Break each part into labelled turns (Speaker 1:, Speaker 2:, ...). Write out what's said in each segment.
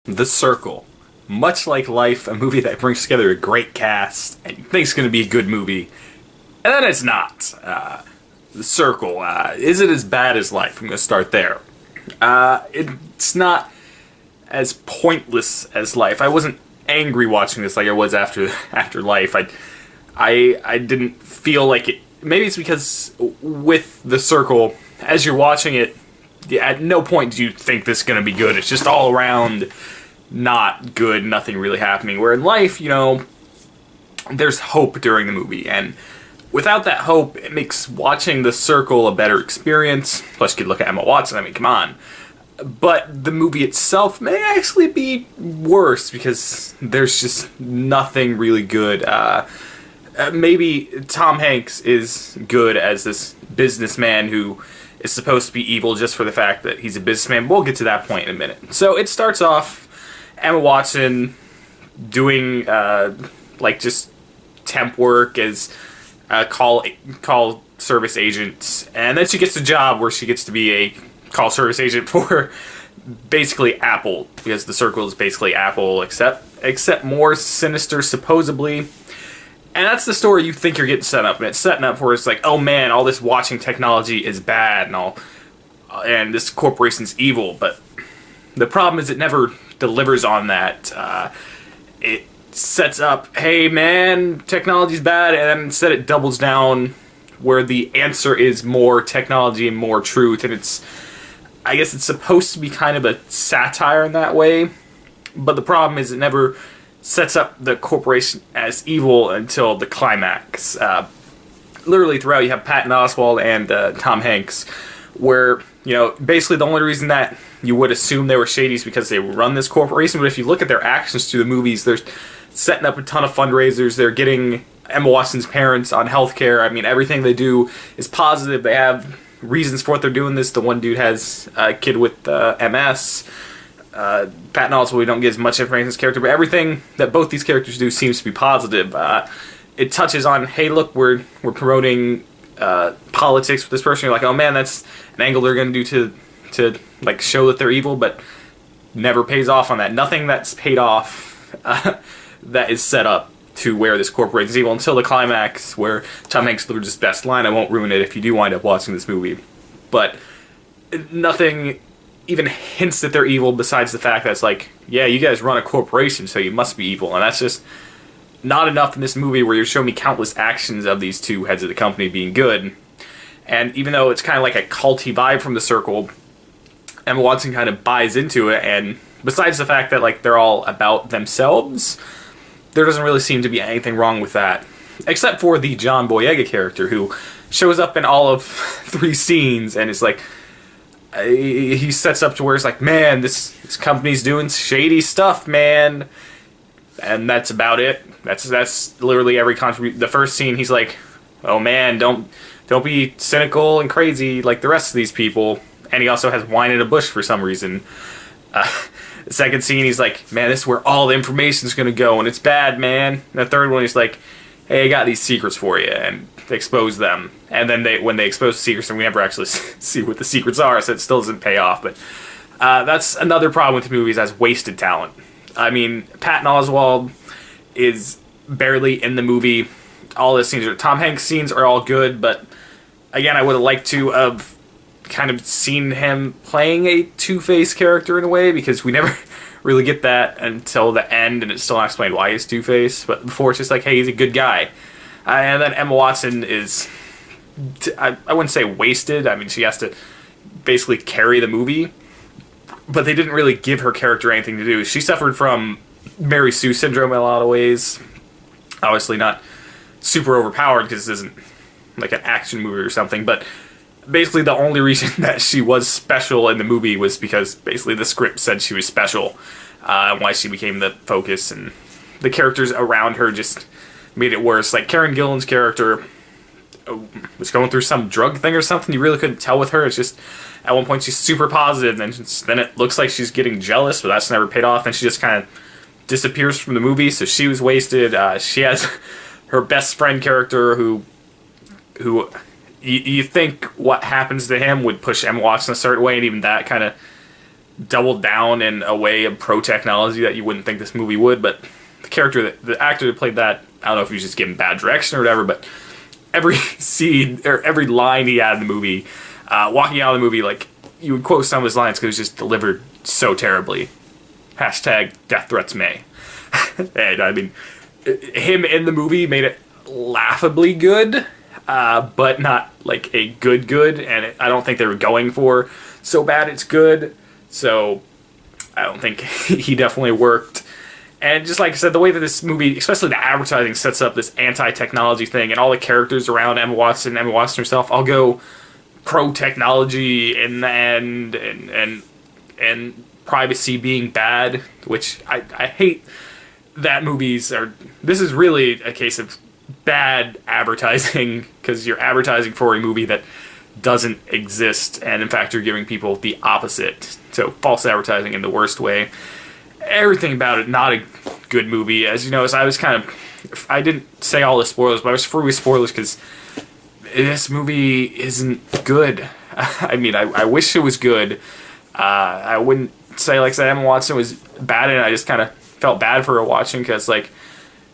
Speaker 1: The Circle. Much like Life, a movie that brings together a great cast and you think it's going to be a good movie, and then it's not. The Circle. Is it as bad as Life? I'm going to start there. It's not as pointless as Life. I wasn't angry watching this like I was after Life. I didn't feel like it. Maybe it's because with The Circle, as you're watching it, at no point do you think this is going to be good. It's just all around not good, nothing really happening. Where in Life, there's hope during the movie, and without that hope, it makes watching The Circle a better experience. Plus, you could look at Emma Watson, I mean, come on. But the movie itself may actually be worse because there's just nothing really good. Maybe Tom Hanks is good as this businessman who is supposed to be evil just for the fact that he's a businessman. We'll get to that point in a minute. So it starts off Emma Watson doing just temp work as a call service agent, and then she gets a job where she gets to be a call service agent for basically Apple, because The Circle is basically Apple except more sinister supposedly. And that's the story you think you're getting set up, and it's setting up where it's like, oh man, all this watching technology is bad and this corporation's evil. But the problem is it never delivers on that. It sets up, hey man, technology's bad, and then instead it doubles down where the answer is more technology and more truth. And I guess it's supposed to be kind of a satire in that way, but the problem is it never sets up the corporation as evil until the climax. Literally throughout, you have Patton Oswalt and Tom Hanks, where, basically the only reason that you would assume they were shady is because they run this corporation, but if you look at their actions through the movies, they're setting up a ton of fundraisers, they're getting Emma Watson's parents on healthcare. I mean, everything they do is positive. They have reasons for what they're doing this. The one dude has a kid with MS. Patton Oswalt, we don't get as much information on his character, but everything that both these characters do seems to be positive. It touches on, hey, look, we're promoting politics with this person. You're like, oh man, that's an angle they're going to do to like show that they're evil, but never pays off on that. Nothing that's paid off that is set up to where this corporation is evil until the climax, where Tom Hanks delivered his best line. I won't ruin it if you do wind up watching this movie, but nothing even hints that they're evil besides the fact that it's like, yeah, you guys run a corporation, so you must be evil. And that's just not enough in this movie where you're showing me countless actions of these two heads of the company being good. And even though it's kind of like a culty vibe from The Circle, Emma Watson kind of buys into it, and besides the fact that like they're all about themselves, there doesn't really seem to be anything wrong with that. Except for the John Boyega character, who shows up in all of 3 scenes, and it's like, he sets up to where it's like, man, this company's doing shady stuff, man, and that's about it. That's literally every contribution. The first scene, he's like, oh man, don't be cynical and crazy like the rest of these people. And he also has wine in a bush for some reason. The second scene, he's like, man, this is where all the information's gonna go, and it's bad, man. And the third one, he's like, hey, I got these secrets for you, and expose them. And then when they expose the secrets, and we never actually see what the secrets are, so it still doesn't pay off. But that's another problem with the movies, as wasted talent. I mean, Patton Oswalt is barely in the movie. All his scenes Tom Hanks scenes are all good, but again, I would have liked to have kind of seen him playing a Two-Face character in a way, because we never really get that until the end, and it's still not explained why he's Two-Face. But before, it's just like, hey, he's a good guy. And then Emma Watson is, I wouldn't say wasted. I mean, she has to basically carry the movie, but they didn't really give her character anything to do. She suffered from Mary Sue syndrome in a lot of ways. Obviously not super overpowered, because this isn't like an action movie or something, but basically the only reason that she was special in the movie was because basically the script said she was special, why she became the focus, and the characters around her just made it worse. Like Karen Gillan's character was going through some drug thing or something. You really couldn't tell with her. It's just at one point she's super positive, and then it looks like she's getting jealous, but that's never paid off. Then she just kind of disappears from the movie, so she was wasted. She has her best friend character who you think what happens to him would push Emma Watson a certain way, and even that kind of doubled down in a way of pro technology that you wouldn't think this movie would. But the actor that played that, I don't know if he was just given bad direction or whatever, but every scene or every line he had in the movie, walking out of the movie, like, you would quote some of his lines because it was just delivered so terribly. Hashtag death threats may. And I mean, him in the movie made it laughably good, but not like a good, and I don't think they were going for so bad it's good, so I don't think he definitely worked. And just like I said, the way that this movie, especially the advertising, sets up this anti-technology thing, and all the characters around Emma Watson herself, I'll go pro-technology in the end, and privacy being bad, which I hate that movies are... This is really a case of bad advertising, because you're advertising for a movie that doesn't exist, and in fact you're giving people the opposite. So false advertising in the worst way. Everything about it, not a good movie. As you notice, I didn't say all the spoilers, but I was free with spoilers because this movie isn't good. I mean, I wish it was good. I wouldn't say, like I said, Emma Watson was bad in it. I just kind of felt bad for her watching because, like,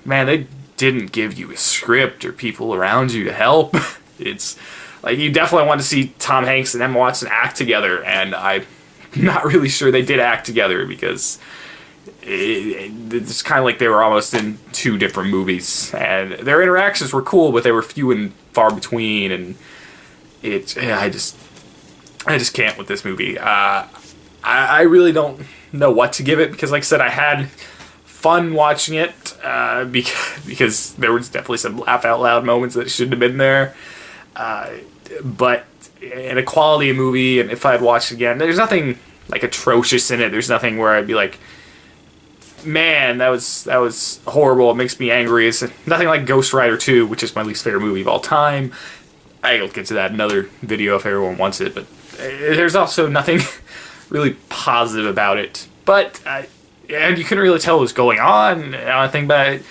Speaker 1: man, they didn't give you a script or people around you to help. It's like you definitely want to see Tom Hanks and Emma Watson act together, and I'm not really sure they did act together because it's kind of like they were almost in two different movies, and their interactions were cool, but they were few and far between, and I just can't with this movie. I really don't know what to give it because, like I said, I had fun watching it because there was definitely some laugh out loud moments that shouldn't have been there. But in a quality movie, and if I had watched it again, there's nothing like atrocious in it. There's nothing where I'd be like, man, that was horrible. It makes me angry. It's nothing like Ghost Rider 2, which is my least favorite movie of all time. I'll get to that in another video if everyone wants it. But there's also nothing really positive about it. But and you couldn't really tell what was going on. I think, but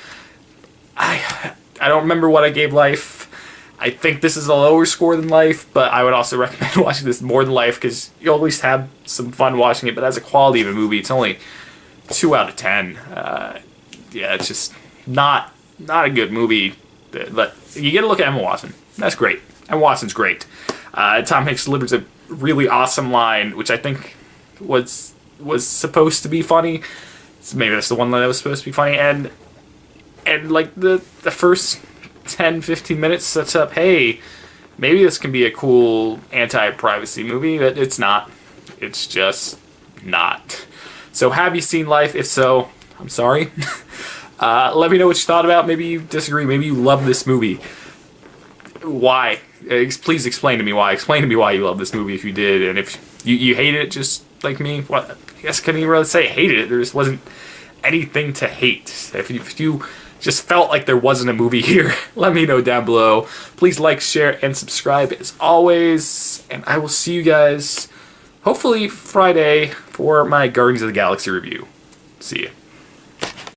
Speaker 1: I don't remember what I gave Life. I think this is a lower score than Life, but I would also recommend watching this more than Life because you'll at least have some fun watching it. But as a quality of a movie, it's only 2 out of 10. Yeah, it's just not a good movie. But you get a look at Emma Watson. That's great. Emma Watson's great. Tom Hanks delivers a really awesome line, which I think was supposed to be funny. So maybe that's the one that was supposed to be funny. And like the first 10-15 minutes sets up, hey, maybe this can be a cool anti-privacy movie, but it's not. It's just not. So have you seen Life? If so, I'm sorry. Let me know what you thought about. Maybe you disagree. Maybe you love this movie. Why? Please explain to me why. Explain to me why you love this movie if you did. And if you hated it just like me, what? I guess I couldn't even really say hated it. There just wasn't anything to hate. If you just felt like there wasn't a movie here, let me know down below. Please like, share, and subscribe as always. And I will see you guys hopefully Friday for my Guardians of the Galaxy review. See ya.